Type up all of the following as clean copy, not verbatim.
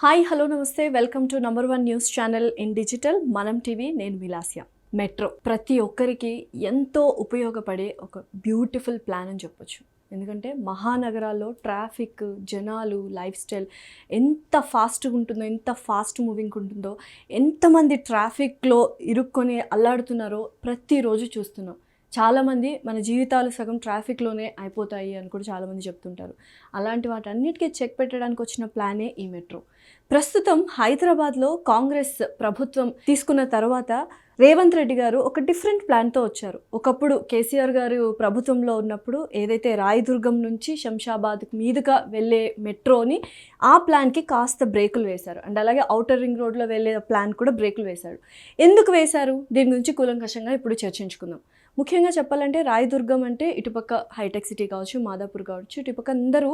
Hi hello నమస్తే welcome to #1 news channel in digital మనం TV. నేను విలాస్య. మెట్రో ప్రతి ఒక్కరికి ఎంతో ఉపయోగపడే ఒక బ్యూటిఫుల్ ప్లాన్ అని చెప్పొచ్చు. ఎందుకంటే మహానగరాల్లో ట్రాఫిక్, జనాలు, లైఫ్ స్టైల్ ఎంత ఫాస్ట్గా ఉంటుందో, ఎంత ఫాస్ట్ మూవింగ్ ఉంటుందో, ఎంతమంది ట్రాఫిక్లో ఇరుక్కొని అల్లాడుతున్నారో ప్రతిరోజు చూస్తున్నాం. చాలామంది మన జీవితాలు సగం ట్రాఫిక్లోనే అయిపోతాయి అని కూడా చాలామంది చెప్తుంటారు. అలాంటి వాటన్నిటికీ చెక్ పెట్టడానికి వచ్చిన ప్లానే ఈ మెట్రో. ప్రస్తుతం హైదరాబాద్లో కాంగ్రెస్ ప్రభుత్వం తీసుకున్న తర్వాత రేవంత్ రెడ్డి గారు ఒక డిఫరెంట్ ప్లాన్తో వచ్చారు. ఒకప్పుడు కేసీఆర్ గారు ప్రభుత్వంలో ఉన్నప్పుడు ఏదైతే రాయదుర్గం నుంచి శంషాబాద్ మీదుగా వెళ్ళే మెట్రోని ఆ ప్లాన్కి కాస్త బ్రేకులు వేశారు. అండ్ అలాగే ఔటర్ రింగ్ రోడ్లో వెళ్ళే ప్లాన్ కూడా బ్రేకులు వేశారు. ఎందుకు వేశారు? దీని గురించి కూలంకషంగా ఇప్పుడు చర్చించుకుందాం. ముఖ్యంగా చెప్పాలంటే రాయదుర్గం అంటే ఇటుపక్క హైటెక్ సిటీ కావచ్చు, మాదాపూర్ కావచ్చు, ఇటుపక్క అందరూ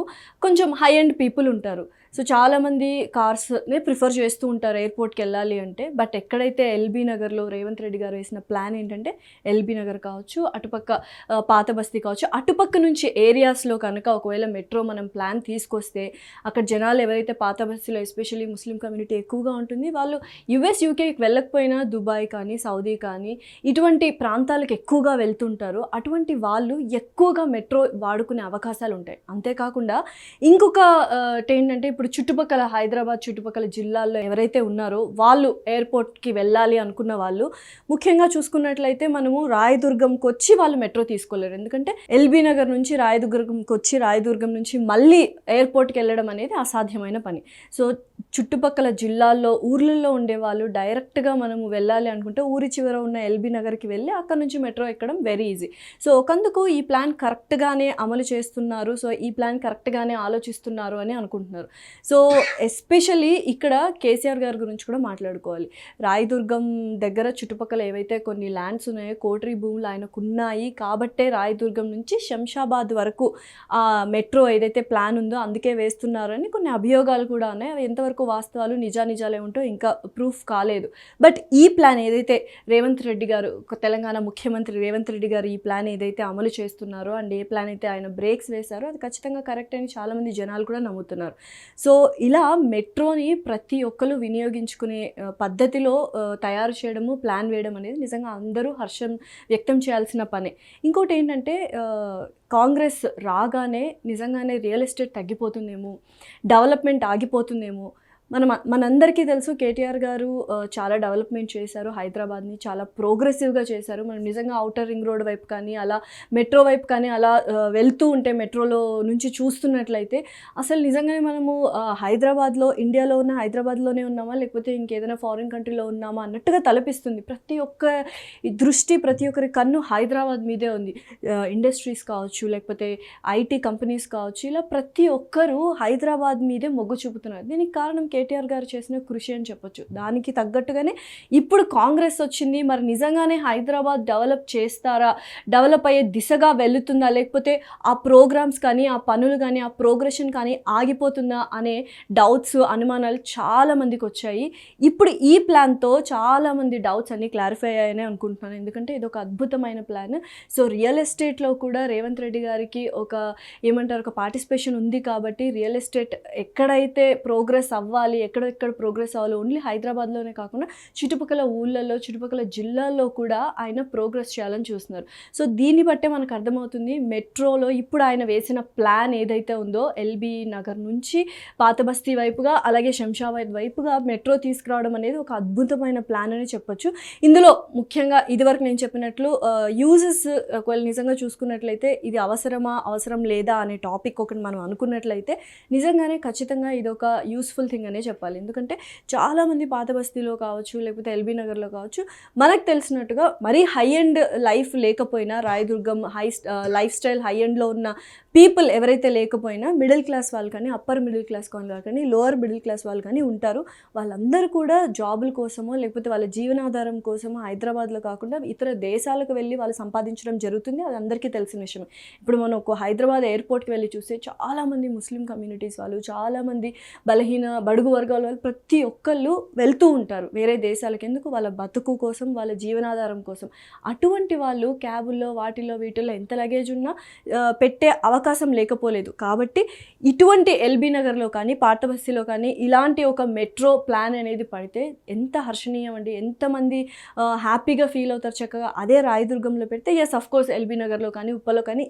కొంచెం హై అండ్ పీపుల్ ఉంటారు. సో చాలామంది కార్స్నే ప్రిఫర్ చేస్తూ ఉంటారు ఎయిర్పోర్ట్కి వెళ్ళాలి అంటే. బట్ ఎక్కడైతే ఎల్బీ నగర్లో రేవంత్ రెడ్డి గారు వేసిన ప్లాన్ ఏంటంటే ఎల్బీ నగర్ కావచ్చు, అటుపక్క పాత బస్తీ కావచ్చు, అటుపక్క నుంచి ఏరియాస్లో కనుక ఒకవేళ మెట్రో మనం ప్లాన్ తీసుకొస్తే అక్కడ జనాలు ఎవరైతే పాత బస్తీలో ఎస్పెషల్లీ ముస్లిం కమ్యూనిటీ ఎక్కువగా ఉంటుంది, వాళ్ళు యూఎస్ యూకేకి వెళ్ళకపోయినా దుబాయ్ కానీ, సౌదీ కానీ ఇటువంటి ప్రాంతాలకు ఎక్కువగా వెళ్తుంటారు. అటువంటి వాళ్ళు ఎక్కువగా మెట్రో వాడుకునే అవకాశాలు ఉంటాయి. అంతేకాకుండా ఇంకొక ఏంటంటే ఇప్పుడు చుట్టుపక్కల హైదరాబాద్ చుట్టుపక్కల జిల్లాల్లో ఎవరైతే ఉన్నారో వాళ్ళు ఎయిర్పోర్ట్కి వెళ్ళాలి అనుకున్న వాళ్ళు ముఖ్యంగా చూసుకున్నట్లయితే మనము రాయదుర్గంకి వచ్చి వాళ్ళు మెట్రో తీసుకోలేరు. ఎందుకంటే ఎల్బీ నగర్ నుంచి రాయదుర్గంకి వచ్చి రాయదుర్గం నుంచి మళ్ళీ ఎయిర్పోర్ట్కి వెళ్ళడం అనేది అసాధ్యమైన పని. సో చుట్టుపక్కల జిల్లాల్లో ఊర్లలో ఉండేవాళ్ళు డైరెక్ట్గా మనము వెళ్ళాలి అనుకుంటే ఊరి చివర ఉన్న ఎల్బీ నగర్కి వెళ్ళి అక్కడ నుంచి మెట్రో ఎక్కడం వెరీ ఈజీ. సో ఒకందుకు ఈ ప్లాన్ కరెక్ట్గానే అమలు చేస్తున్నారు, సో ఈ ప్లాన్ కరెక్ట్గానే ఆలోచిస్తున్నారు అని అనుకుంటున్నారు. సో ఎస్పెషల్లీ ఇక్కడ కేసీఆర్ గారి గురించి కూడా మాట్లాడుకోవాలి. రాయదుర్గం దగ్గర చుట్టుపక్కల ఏవైతే కొన్ని ల్యాండ్స్ ఉన్నాయో, కోటరీ భూములు ఆయనకు ఉన్నాయి కాబట్టే రాయదుర్గం నుంచి శంషాబాద్ వరకు ఆ మెట్రో ఏదైతే ప్లాన్ ఉందో అందుకే వేస్తున్నారని కొన్ని అభియోగాలు కూడా ఉన్నాయి. అవి ఎంతవరకు వాస్తవాలు నిజాలే ఉంటో ఇంకా ప్రూఫ్ కాలేదు. బట్ ఈ ప్లాన్ ఏదైతే రేవంత్ రెడ్డి గారు, తెలంగాణ ముఖ్యమంత్రి రేవంత్ రెడ్డి గారు ఈ ప్లాన్ ఏదైతే అమలు చేస్తున్నారో అండ్ ఏ ప్లాన్ అయితే ఆయన బ్రేక్స్ వేశారో అది ఖచ్చితంగా కరెక్ట్ అని చాలామంది జనాలు కూడా నమ్ముతున్నారు. సో ఇలా మెట్రోని ప్రతి ఒక్కరు వినియోగించుకునే పద్ధతిలో తయారు చేయడము, ప్లాన్ వేయడం అనేది నిజంగా అందరూ హర్షం వ్యక్తం చేయాల్సిన పనే. ఇంకోటి ఏంటంటే కాంగ్రెస్ రాగానే నిజంగానే రియల్ ఎస్టేట్ తగ్గిపోతుందేమో, డెవలప్మెంట్ ఆగిపోతుందేమో. మనందరికీ తెలుసు కేటీఆర్ గారు చాలా డెవలప్మెంట్ చేశారు, హైదరాబాద్ని చాలా ప్రోగ్రెసివ్గా చేశారు. మనం నిజంగా ఔటర్ రింగ్ రోడ్ వైపు కానీ అలా మెట్రో వైపు కానీ అలా వెళ్తూ ఉంటే మెట్రోలో నుంచి చూస్తున్నట్లయితే అసలు నిజంగానే మనము హైదరాబాద్లో, ఇండియాలో ఉన్న హైదరాబాద్లోనే ఉన్నామా లేకపోతే ఇంకేదైనా ఫారిన్ కంట్రీలో ఉన్నామా అన్నట్టుగా తలపిస్తుంది. ప్రతి ఒక్క దృష్టి, ప్రతి ఒక్కరి కన్ను హైదరాబాద్ మీదే ఉంది. ఇండస్ట్రీస్ కావచ్చు, లేకపోతే ఐటీ కంపెనీస్ కావచ్చు, ఇలా ప్రతి ఒక్కరూ హైదరాబాద్ మీదే మొగ్గు చూపుతున్నారు. దీనికి కారణం కేటీఆర్ గారు చేసిన కృషి అని చెప్పొచ్చు. దానికి తగ్గట్టుగానే ఇప్పుడు కాంగ్రెస్ వచ్చింది. మరి నిజంగానే హైదరాబాద్ డెవలప్ చేస్తారా, డెవలప్ అయ్యే దిశగా వెళుతుందా, లేకపోతే ఆ ప్రోగ్రామ్స్ కానీ, ఆ పనులు కానీ, ఆ ప్రోగ్రెషన్ కానీ ఆగిపోతుందా అనే డౌట్స్, అనుమానాలు చాలామందికి వచ్చాయి. ఇప్పుడు ఈ ప్లాన్తో చాలామంది డౌట్స్ అన్నీ క్లారిఫై అయ్యాయని అనుకుంటున్నాను. ఎందుకంటే ఇది ఒక అద్భుతమైన ప్లాన్. సో రియల్ ఎస్టేట్లో కూడా రేవంత్ రెడ్డి గారికి ఒక పార్టిసిపేషన్ ఉంది కాబట్టి రియల్ ఎస్టేట్ ఎక్కడైతే ప్రోగ్రెస్ అవ్వాలి, ఎక్కడ ప్రోగ్రెస్ అవ్వాలి, ఓన్లీ హైదరాబాద్లోనే కాకుండా చుట్టుపక్కల ఊళ్ళల్లో, చుట్టుపక్కల జిల్లాల్లో కూడా ఆయన ప్రోగ్రెస్ చేయాలని చూస్తున్నారు. సో దీన్ని బట్టే మనకు అర్థమవుతుంది మెట్రోలో ఇప్పుడు ఆయన వేసిన ప్లాన్ ఏదైతే ఉందో ఎల్బీ నగర్ నుంచి పాత బస్తీ వైపుగా అలాగే శంషాబాద్ వైపుగా మెట్రో తీసుకురావడం అనేది ఒక అద్భుతమైన ప్లాన్ అని చెప్పొచ్చు. ఇందులో ముఖ్యంగా ఇదివరకు నేను చెప్పినట్లు యూజెస్ ఒకవేళ నిజంగా చూసుకున్నట్లయితే ఇది అవసరం లేదా అనే టాపిక్ ఒకటి మనం అనుకున్నట్లయితే నిజంగానే ఖచ్చితంగా ఇది ఒక యూస్ఫుల్ థింగ్ అనే చెప్పాలి. ఎందుకంటే చాలామంది పాత బస్తీలో కావచ్చు, లేకపోతే ఎల్బీ నగర్లో కావచ్చు, మనకు తెలిసినట్టుగా మరీ హై అండ్ లైఫ్ లేకపోయినా, రాయదుర్గం లైఫ్ స్టైల్ హై అండ్లో ఉన్న పీపుల్ ఎవరైతే లేకపోయినా మిడిల్ క్లాస్ వాళ్ళు కానీ, అప్పర్ మిడిల్ క్లాస్ వాళ్ళు కానీ, లోవర్ మిడిల్ క్లాస్ వాళ్ళు కానీ ఉంటారు. వాళ్ళందరూ కూడా జాబుల కోసమో లేకపోతే వాళ్ళ జీవనాధారం కోసమో హైదరాబాద్లో కాకుండా ఇతర దేశాలకు వెళ్ళి వాళ్ళు సంపాదించడం జరుగుతుంది. అది అందరికీ తెలిసిన విషయమే. ఇప్పుడు మనం ఒక హైదరాబాద్ ఎయిర్పోర్ట్కి వెళ్ళి చూస్తే చాలామంది ముస్లిం కమ్యూనిటీస్ వాళ్ళు, చాలామంది బడుగు వర్గాల వాళ్ళు ప్రతి ఒక్కళ్ళు వెళ్తూ ఉంటారు వేరే దేశాలకు. ఎందుకు? వాళ్ళ బతుకు కోసం, వాళ్ళ జీవనాధారం కోసం. అటువంటి వాళ్ళు క్యాబుల్లో, వాటిల్లో వీటిల్లో ఎంత లగేజ్ ఉన్నా పెట్టే అవకాశం అవకాశం లేకపోలేదు. కాబట్టి ఇటువంటి ఎల్బీ నగర్లో కానీ పాత బస్తీలో కానీ ఇలాంటి ఒక మెట్రో ప్లాన్ అనేది పడితే ఎంత హర్షణీయం అండి. ఎంతమంది హ్యాపీగా ఫీల్ అవుతారు. చక్కగా అదే రాయదుర్గంలో పెడితే ఎస్ అఫ్ కోర్స్ ఎల్బీ నగర్లో కానీ ఉప్పలో కానీ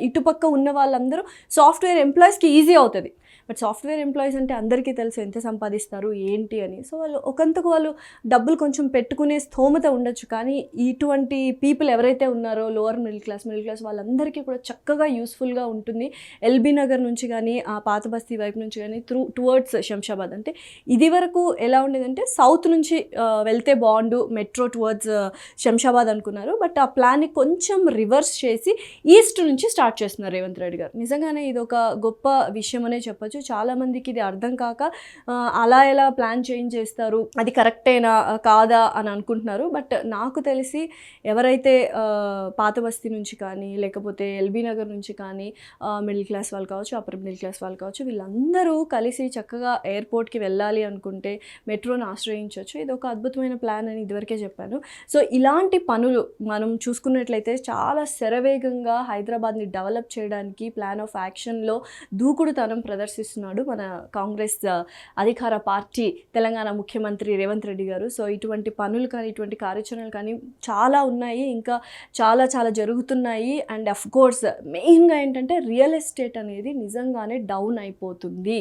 ఇటుపక్క ఉన్న వాళ్ళందరూ సాఫ్ట్వేర్ ఎంప్లాయీస్కి ఈజీ అవుతుంది. బట్ సాఫ్ట్వేర్ ఎంప్లాయీస్ అంటే అందరికీ తెలుసు ఎంత సంపాదిస్తారు ఏంటి అని. సో వాళ్ళు ఒకంతకు వాళ్ళు డబ్బులు కొంచెం పెట్టుకునే స్థోమత ఉండొచ్చు. కానీ ఇటువంటి పీపుల్ ఎవరైతే ఉన్నారో లోవర్ మిడిల్ క్లాస్ వాళ్ళందరికీ కూడా చక్కగా యూస్ఫుల్గా ఉంటుంది. ఎల్బీ నగర్ నుంచి కానీ ఆ పాత బస్తీ వైపు నుంచి కానీ టువర్డ్స్ శంషాబాద్. అంటే ఇది వరకు ఎలా ఉండేదంటే సౌత్ నుంచి వెళ్తే బాగుండు మెట్రో టువర్డ్స్ శంషాబాద్ అనుకున్నారు. బట్ ఆ ప్లాన్ని కొంచెం రివర్స్ చేసి ఈస్ట్ నుంచి స్టార్ట్ చేస్తున్నారు రేవంత్ రెడ్డి గారు. నిజంగానే ఇది ఒక గొప్ప విషయం అనే చెప్పచ్చు. చాలామందికి ఇది అర్థం కాక అలా ఎలా ప్లాన్ చేంజ్ చేస్తారు, అది కరెక్టేనా కాదా అని అనుకుంటున్నారు. బట్ నాకు తెలిసి ఎవరైతే పాత బస్తీ నుంచి కానీ లేకపోతే ఎల్బీ నగర్ నుంచి కానీ మిడిల్ క్లాస్ వాళ్ళు కావచ్చు, అప్పర్ మిడిల్ క్లాస్ వాళ్ళు కావచ్చు, వీళ్ళందరూ కలిసి చక్కగా ఎయిర్పోర్ట్కి వెళ్ళాలి అనుకుంటే మెట్రోని ఆశ్రయించవచ్చు. ఇది ఒక అద్భుతమైన ప్లాన్ అని ఇదివరకే చెప్పాను. సో ఇలాంటి పనులు మనం చూసుకున్నట్లయితే చాలా శరవేగంగా హైదరాబాద్ని డెవలప్ చేయడానికి ప్లాన్ ఆఫ్ యాక్షన్లో దూకుడుతనం ప్రదర్శిస్తున్నాడు మన కాంగ్రెస్ అధికార పార్టీ తెలంగాణ ముఖ్యమంత్రి రేవంత్ రెడ్డి గారు. సో ఇటువంటి పనులు కానీ ఇటువంటి కార్యాచరణలు కానీ చాలా ఉన్నాయి, ఇంకా చాలా చాలా జరుగుతున్నాయి. అండ్ అఫ్ కోర్స్ మెయిన్గా ఏంటంటే రియల్ ఎస్టేట్ అనేది నిజంగానే డౌన్ అయిపోతుంది.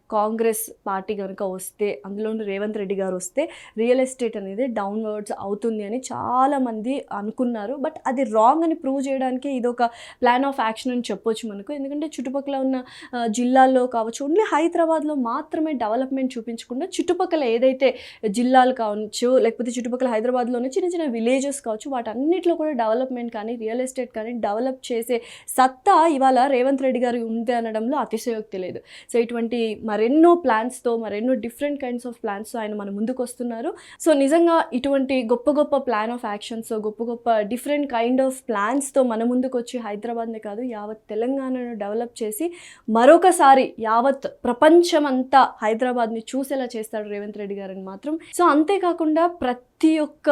కాంగ్రెస్ పార్టీ కనుక వస్తే, అందులోనూ రేవంత్ రెడ్డి గారు వస్తే రియల్ ఎస్టేట్ అనేది డౌన్వర్డ్స్ అవుతుంది అని చాలామంది అనుకున్నారు. బట్ అది రాంగ్ అని ప్రూవ్ చేయడానికి ఇది ఒక ప్లాన్ ఆఫ్ యాక్షన్ అని చెప్పొచ్చు మనకు. ఎందుకంటే చుట్టుపక్కల ఉన్న జిల్లాల్లో కావచ్చు, ఓన్లీ హైదరాబాద్లో మాత్రమే డెవలప్మెంట్ చూపించకుండా చుట్టుపక్కల ఏదైతే జిల్లాలు కావచ్చు లేకపోతే చుట్టుపక్కల హైదరాబాద్లోనే చిన్న చిన్న విలేజెస్ కావచ్చు, వాటన్నిటిలో కూడా డెవలప్మెంట్ కానీ రియల్ ఎస్టేట్ కానీ డెవలప్ చేసే సత్తా ఇవాళ రేవంత్ రెడ్డి గారు ఉంది అనడంలో అతిశయోక్తి లేదు. సో ఇటువంటి మరెన్నో ప్లాన్స్తో మరెన్నో డిఫరెంట్ కైండ్స్ ఆఫ్ ప్లాన్స్తో ఆయన మన ముందుకు వస్తున్నారు. సో నిజంగా ఇటువంటి గొప్ప గొప్ప ప్లాన్ ఆఫ్ యాక్షన్స్, గొప్ప గొప్ప డిఫరెంట్ కైండ్ ఆఫ్ ప్లాన్స్తో మన ముందుకు వచ్చి హైదరాబాద్నే కాదు యావత్ తెలంగాణను డెవలప్ చేసి మరొకసారి యావత్ ప్రపంచమంతా హైదరాబాద్ని చూసేలా చేస్తాడు రేవంత్ రెడ్డి గారని మాత్రం. సో అంతేకాకుండా ప్రతి ఒక్క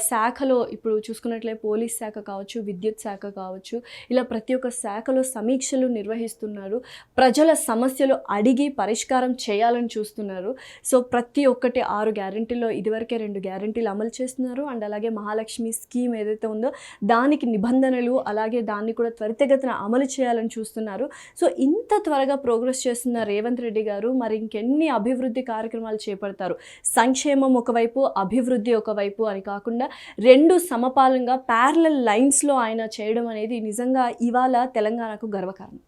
శాఖలో ఇప్పుడు చూసుకున్నట్లే పోలీస్ శాఖ కావచ్చు, విద్యుత్ శాఖ కావచ్చు, ఇలా ప్రతి ఒక్క శాఖలో సమీక్షలు నిర్వహిస్తున్నారు. ప్రజల సమస్యలు అడిగి పరిష్కారం చేయాలని చూస్తున్నారు. సో ప్రతి ఒక్కటి 6 గ్యారెంటీల్లో ఇదివరకే 2 గ్యారెంటీలు అమలు చేస్తున్నారు. అండ్ అలాగే మహాలక్ష్మి స్కీమ్ ఏదైతే ఉందో దానికి నిబంధనలు అలాగే దాన్ని కూడా త్వరితగతిన అమలు చేయాలని చూస్తున్నారు. సో ఇంత త్వరగా ప్రోగ్రెస్ చేస్తున్న రేవంత్ రెడ్డి గారు మరి ఇంకెన్ని అభివృద్ధి కార్యక్రమాలు చేపడతారు? సంక్షేమం ఒకవైపు, అభివృద్ధి ఒకవైపు అని కాకుండా 2 సమపాలంగా ప్యారలల్ లైన్స్లో ఆయన చేయడం అనేది నిజంగా ఇవాళ తెలంగాణకు గర్వకారణం.